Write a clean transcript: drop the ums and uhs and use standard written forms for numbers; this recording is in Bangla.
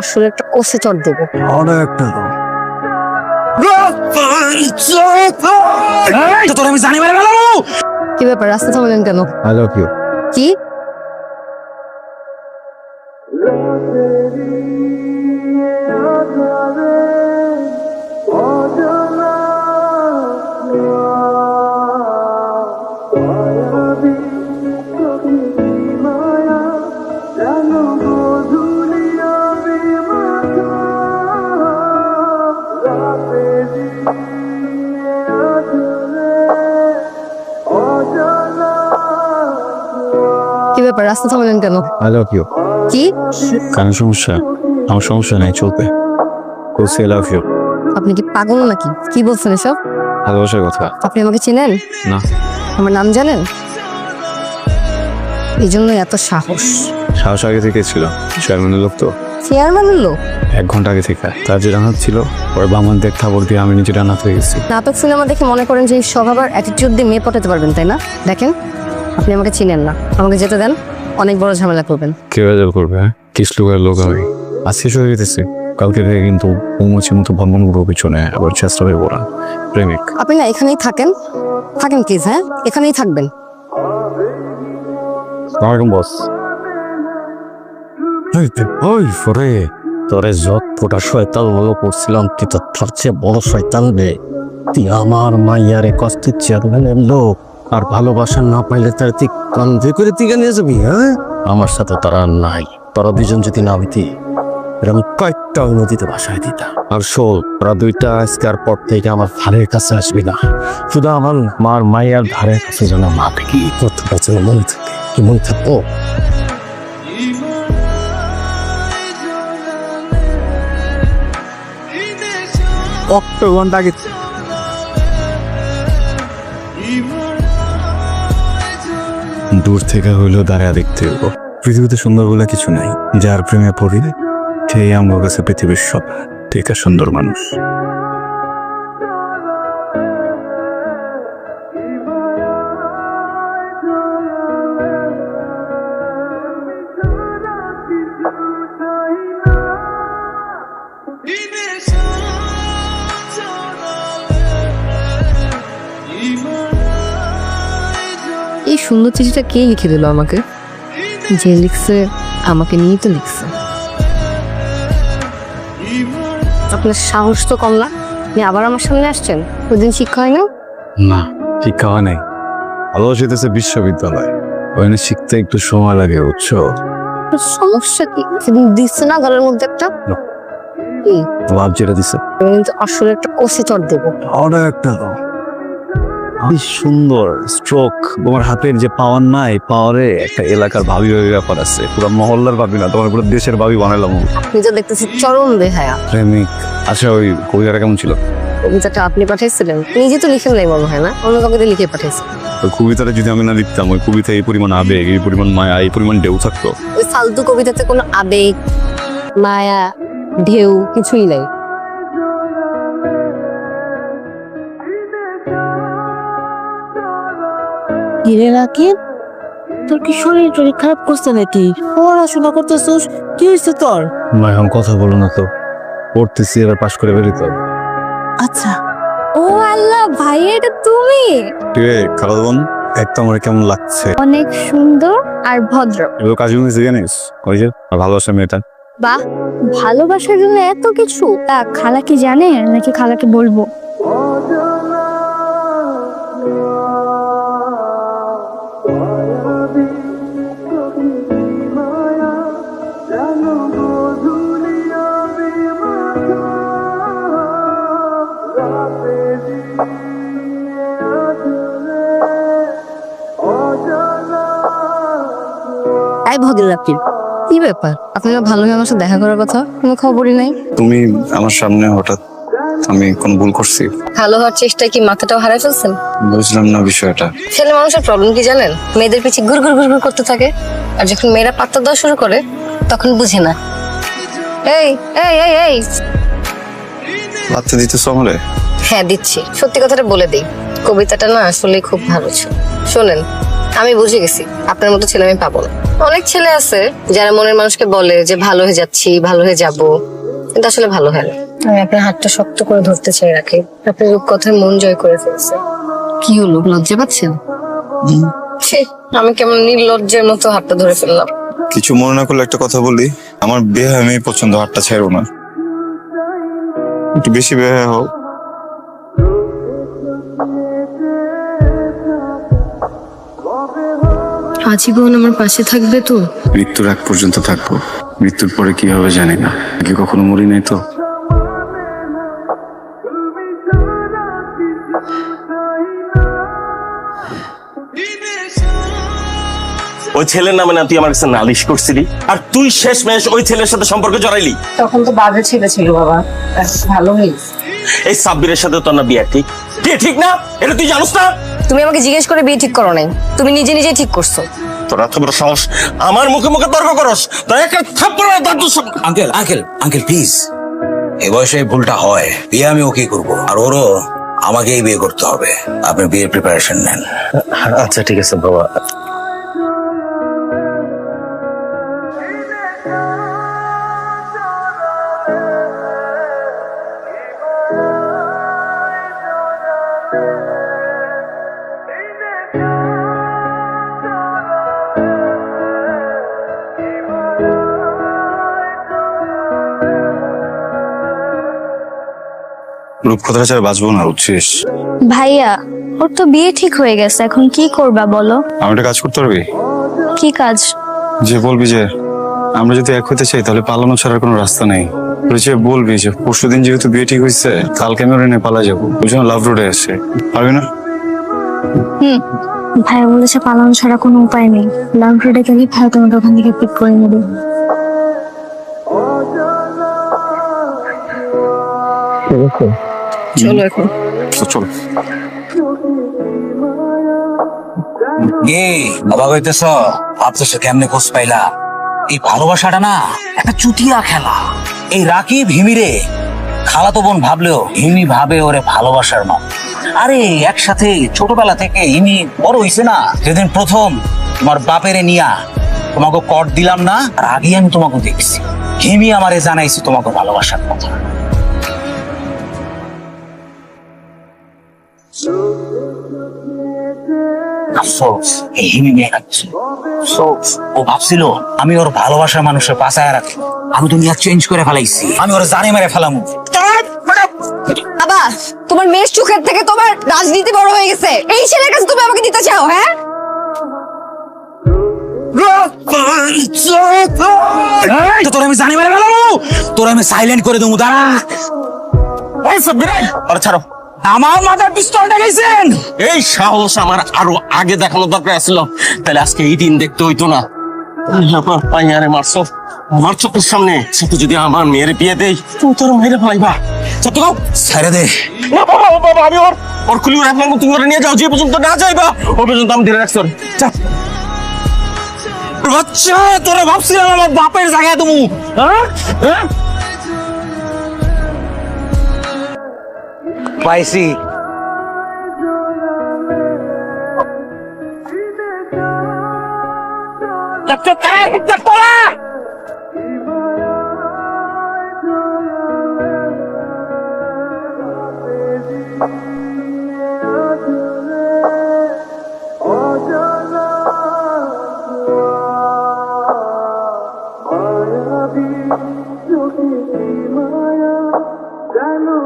আসলে একটা কোসে চট দেবো। একটা দাও। তোর আমি জানি মেরে গেল। কি ব্যাপার, রাস্তা থামালেন কেন? I love you. কি? কি ব্যাপার, রাস্তা থামালেন কেন? I love you. কি? কেন সমস্যা? আমার সমস্যা নাই, চলবে। বলছি আই লাভ ইউ। আপনি কি পাগল নাকি? কি বলছেন এসব? ভালোবাসার কথা। আপনি আমাকে চেনেন? না। আমার নাম জানেন? এই জন্য এত সাহস। সাহস আগে থেকে ছিল, চেয়ারম্যানের লোক তো। চেয়ারম্যানের লোক? 1 ঘন্টা আগে থেকে। তার যে রান্না ছিল ওর বামন দেখ থাপড় দিয়ে আমি নিজে রান্না হয়ে গেছি। নাটক সিনেমা দেখে মনে করেন যে এই স্বভাব আর অ্যাটিটিউড দিয়ে মেয়ে পটাতে পারবেন, তাই না? দেখেন, আপনি আমাকে চিনেন না। আমাকে যেতে দেন, অনেক বড় ঝামেলা করবেন। কে বাজার করবে? হ্যাঁ, কিসলুকের লোক আমি। আজকে শুরু হইতেছে, কালকে থেকে কিন্তু পৌঁছে মতো ভ্রমণ করবো পিছনে, আবার চেষ্টা করবো না। প্রেমিক। আপনি না এখানেই থাকেন, থাকেন প্লিজ। হ্যাঁ, এখানেই থাকবেন। আসসালামু বস। ওই ফরে তোরে যত ফোটা শয়তান মনে করছিলাম, তুই তো তার চেয়ে বড় শয়তান রে। তুই আমার মাইয়ারে কষ্টের চেয়ারম্যানের লোক, আর ভালোবাসা না পাইলে তার তুই কান্ধে করে তুই নিয়ে যাবি? হ্যাঁ, আমার সাথে তারা নাই। তোরা দুজন যদি না হইতি, এরকম কয়েকটা নদীতে ভাসায় দিতাম। আর শোল, তোরা দুইটা আজকের পর থেকে আমার ধারের কাছে আসবি না। শুধু আমার মার মাইয়ার ধারের কাছে যেন মা থেকে কথাটা যেন মনে থাকে। কি মনে থাকবো? ঘন্টা আগে দূর থেকে হইলেও দাঁড়ায় দেখতে হইব। পৃথিবীতে সুন্দর বলে কিছু নাই। যার প্রেমে পড়ি সেই আমার কাছে পৃথিবীর সব থেকে সুন্দর মানুষ। এই সুন্দর চিঠিটা কে লিখে দিল আমাকে? যে লিখছে আমাকে নিয়েই তো লিখছে। আপনার সাহস তো কম না, আপনি আবার আমার সামনে আসছেন। ওই দিন শিক্ষা হয় না? না, শিক্ষা হয় নাই। ভালোবাসিতেছে বিশ্ববিদ্যালয়, ওখানে শিখতে একটু সময় লাগে, বুঝছো? আপনার সমস্যা কি? সেদিন দিচ্ছে না গলার মধ্যে একটা? কি? লাভ যেটা দিছে আমি কিন্তু আসলে একটা কোসে চট দেবো। একটা দাও। কি সুন্দর স্ট্রোক তোমার হাতের, যে পাওয়ার নাই, পাওয়ারে একটা এলাকার ভাবি ভাবি ব্যাপার আছে। পুরো মহল্লার ভাবি না, তোমার পুরো দেশের ভাবি বানালাম। আপনি তো দেখতেছি চরম বেহায়া। প্রেমিক। আচ্ছা, ওই কবিতাটা কেমন ছিল? কবিতাটা আপনি পাঠাইছিলেন? নিজে তো লিখেন নাই মনে হয় না, অন্য কাউকে লিখে পাঠাইছেন। ওই কবিতাটা যদি আমি না লিখতাম, ওই কবিতা এই পরিমাণ আবেগ, এই পরিমাণ মায়া, এই পরিমাণ ঢেউ থাকতো? ওই ফালতু কবিতাতে কোনো আবেগ, মায়া, ঢেউ কিছুই নাই। কিরে রাকিব, তোর কি শরীর টরীর খারাপ করছে নাকি? পড়াশোনা করতেছিস, কি হয়েছে তোর? মা এখন কথা বলো না তো, পড়তেছি, এবার পাশ করে বেরোতে হবে। আচ্ছা। ও আল্লাহ, ভাই এটা তুমি? খারাপ বোন, একটা আমার কেমন লাগছে? অনেক সুন্দর আর ভদ্র। এগুলো কাজ হয়েছে জানিস? ওই যে আর ভালোবাসা মেয়েটা। বাহ, ভালোবাসার জন্য এত কিছু। তা খালা কি জানে নাকি খালাকে বলবো? এই ভদ্র রাকিব, কি ব্যাপার? আপনারা ভালো আমার সাথে দেখা করার কথা, কোনো খবরই নাই। তুমি আমার সামনে হঠাৎ, আমি কোন ভুল করছি? ভালো হওয়ার চেষ্টায় কি মাথাটাও হারাই ফেলছেন? বুঝলাম না বিষয়টা। ছেলে মানুষের প্রবলেম কি জানেন? মেয়েদের পিছিয়ে ঘুর ঘুর ঘুর ঘুর করতে থাকে, আর যখন মেয়েরা পাত্তা দেওয়া শুরু করে তখন বুঝে না। এই এই এই এই বাচ্চা দিতেছ আমারে? হ্যাঁ দিচ্ছি, সত্যি কথাটা বলে দিই, কবিতাটা না আসলে খুব ভালো ছিল। শোনেন, আমি বুঝে গেছি আপনার মতো ছেলে আমি পাবো না। অনেক ছেলে আছে যারা মনের মানুষকে বলে যে ভালো হয়ে যাচ্ছি, ভালো হয়ে যাব, কিন্তু আসলে ভালো হয় না। আমি আপনার হাতটা শক্ত করে ধরতে চাই রাখি, আপনার রূপকথায় মন জয় করে ফেলছে। কি হলো, লজ্জা পাচ্ছেন? ছি, আমি কেমন নির্লজ্জের মতো হাতটা ধরে ফেললাম। কিছু মনে না করলে একটা কথা বলি, আমার বিয়ে আমি পছন্দ, হাতটা ছেড়ো না, একটু বেশি বিয়ে হোক। আজীবন আমার পাশে থাকবে তো? মৃত্যুর আগ পর্যন্ত থাকবো, মৃত্যুর পরে কি হবে জানি না, আগে কখনো মরি নাই তো। ওই ছেলের নামে না তুই আমার কাছে নালিশ করছিলি, আর তুই শেষমেশ ওই ছেলের সাথে সম্পর্ক জড়াইলি। তখন তো বাজে ছেলে ছিল বাবা, ভালো হয়েছে। এই সাব্বিরের সাথে তোর না বিয়ে ঠিক, বিয়ে ঠিক না, এটা তুই জানোস না? তুমি আমাকে জিজ্ঞেস করে বিয়ে ঠিক করো নাই, তুমি নিজে নিজেই ঠিক করছো। তোর এত বড় সাহস আমার মুখে মুখে তর্ক করস, তোর একটা থাপ্পড় দাঁত। আঙ্কেল আঙ্কেল আঙ্কেল প্লিজ, এ বয়সে এই ভুলটা হয়, বিয়ে আমি ওকে করবো, আর ওরও আমাকেই বিয়ে করতে হবে। আপনি বিয়ের প্রিপারেশন নেন। আচ্ছা ঠিক আছে বাবা। রূপকথাটা ছাড়া বাঁচবো না, বুঝছিস? ভাইয়া, ওর তো বিয়ে ঠিক হয়ে গেছে, এখন কি করবা বলো? আমি একটা কাজ করতে পারবি? কি কাজ? যে বলবি যে আমরা যদি এক হতে চাই তাহলে পালানো ছাড়ার কোনো রাস্তা নেই। যে বলবি যে পরশুদিন যেহেতু বিয়ে ঠিক হয়েছে, কালকে আমি ওর এনে পালা যাবো, ওই জন্য লাভ রোডে আসে, পারবি না? ভাইয়া বলেছে পালানো ছাড়া কোনো উপায় নেই, লাভ রোডে গেলে ভাইয়া তোমাকে ওখান থেকে পিক করে নেবে। চলো এখন। তো চল। অবাক হইতেছ? ভাবতেছ কেমনে খোঁজ পাইলা? এই ভালোবাসাটা না একটা চুটিয়া খেলা। এই রাকিব হিমিরে খালাতো বোন ভাবলেও হিমি ভাবে ওরে ভালোবাসার মা। আরে একসাথে ছোটবেলা থেকে হিমি বড় হইছে না। যেদিন প্রথম তোমার বাপেরে নিয়া তোমাকে কট দিলাম না, আর আগে আমি তোমাকে দেখছি, হিমি আমারে জানাইছি তোমাকে ভালোবাসার কথা। আফসোস এই হিমি মেয়ে কাছে। আফসোস ও ভাবছিল আমি ওর ভালোবাসার মানুষের বাঁচায় রাখি, আমি দুনিয়া চেঞ্জ করে ফেলাইছি, আমি ওর জানে মেরে ফেলামু। বাবা, তোমার মেয়ের চোখের থেকে তোমার রাজনীতি বড় হয়ে গেছে, এই ছেলের কাছে তুমি আমাকে দিতে চাও? হ্যাঁ, তোর আমি জানি মেরে ফেলামু, তোর আমি সাইলেন্ট করে দেবো। দাঁড়া, আরে ছাড়ো, আমার মাথার পিস্তলটা গেছেন। এই সাহস আমার আরো আগে দেখানো দরকার ছিল, তাহলে আজকে এই দিন দেখতে হইতো না। আমার পাইয়ারে মারছো আমার চোখের সামনে, সাথে যদি আমার মেয়ের বিয়ে দেই তুমি তোর মেয়েরে ফেলাইবা। চট্টগাঁও ছেড়ে দে। না বাবা, বাবা আমি ওর খুলি রাখলাম, তুমি ওরা নিয়ে যাও, যে পর্যন্ত না যাইবা ও পর্যন্ত আমি ধরে রাখছি। বাচ্চা, তোরা ভাবছিলাম আমার বাপের জায়গায় তুমি, হ্যাঁ হ্যাঁ পাইছি। माया जानो